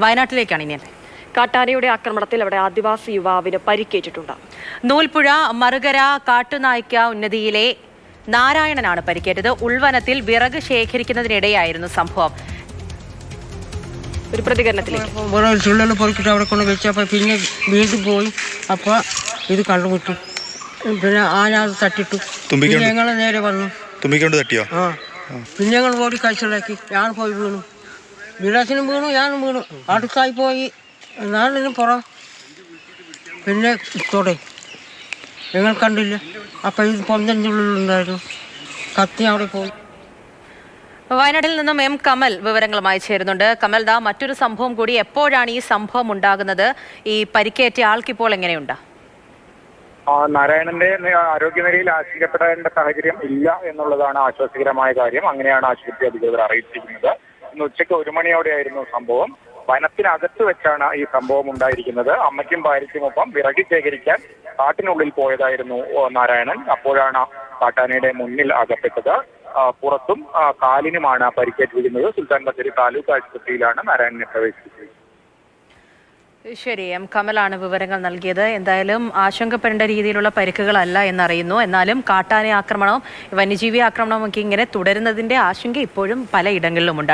വയനാട്ടിലേക്കാണ് ഇനി. കാട്ടാനയുടെ ആക്രമണത്തിൽ അവിടെ ആദിവാസി യുവാവിന് പരിക്കേറ്റിട്ടുണ്ട്. നൂൽപ്പുഴ മറുകര കാട്ടുനായ്ക്ക ഉന്നതിയിലെ നാരായണനാണ് പരിക്കേറ്റത്. ഉൾവനത്തിൽ വിറക് ശേഖരിക്കുന്നതിനിടെയായിരുന്നു സംഭവം. ഒരു പ്രതികരണത്തിലേക്ക് പൊറിക്കിട്ട് അവിടെ കൊണ്ട് വെച്ചപ്പോൾ പിന്നെ വീണ്ടും പോയി. അപ്പോൾ ഇത് കണ്ടുമുട്ടി. പിന്നെ ആന അത് തട്ടിട്ടു. ഞങ്ങൾ നേരെ വന്നു. തുമ്പിക്കൊണ്ട് തട്ടിയോ? ആ പിന്നെ ഞങ്ങൾ ഓടി കഴിച്ചിലാക്കി. ഞാൻ പോയി വീണു. വിലാസിനും വീണു, ഞാനും വീണു. അടുത്തായി പോയി നാളിനും പുറം. പിന്നെ തൊടെ ഞങ്ങൾ കണ്ടില്ല. അപ്പം ഇത് പൊന്തൻ്റെ ഉള്ളിലുണ്ടായിരുന്നു. കത്തി അവിടെ പോയി. വയനാട്ടിൽ നിന്നും എം കമൽ വിവരങ്ങളുമായി ചേരുന്നുണ്ട്. കമൽ, ദാ മറ്റൊരു സംഭവം കൂടി. എപ്പോഴാണ് ഈ സംഭവം ഉണ്ടാകുന്നത്? ഈ പരിക്കേറ്റ ആൾക്കിപ്പോൾ എങ്ങനെയുണ്ട്? നാരായണന്റെ ആരോഗ്യനിലയിൽ ആശങ്കപ്പെടേണ്ട സാഹചര്യം ഇല്ല എന്നുള്ളതാണ് ആശ്വാസകരമായ കാര്യം. അങ്ങനെയാണ് ആശുപത്രി അധികൃതർ അറിയിച്ചിരിക്കുന്നത്. ഇന്ന് ഉച്ചയ്ക്ക് 1 മണിയോടെയായിരുന്നു സംഭവം. വനത്തിനകത്ത് വെച്ചാണ് ഈ സംഭവം ഉണ്ടായിരിക്കുന്നത്. അമ്മയ്ക്കും ഭാര്യയ്ക്കുമൊപ്പം വിറക് ശേഖരിക്കാൻ കാട്ടിനുള്ളിൽ പോയതായിരുന്നു നാരായണൻ. അപ്പോഴാണ് കാട്ടാനയുടെ മുന്നിൽ അകപ്പെട്ടത്. പുറത്തും കാലിനുമാണ് പരിക്കേറ്റിരിക്കുന്നത്. സുൽത്താൻ ബത്തേരി താലൂക്ക് ആശുപത്രിയിലാണ് നാരായണനെ പ്രവേശിപ്പിച്ചത്. ശരി, എം കമലാണ് വിവരങ്ങൾ നൽകിയത്. എന്തായാലും ആശങ്കപ്പെടേണ്ട രീതിയിലുള്ള പരിക്കുകളല്ല എന്നറിയുന്നു. എന്നാലും കാട്ടാന ആക്രമണവും വന്യജീവി ആക്രമണവും ഒക്കെ ഇങ്ങനെ തുടരുന്നതിന്റെ ആശങ്ക ഇപ്പോഴും പലയിടങ്ങളിലുമുണ്ട്.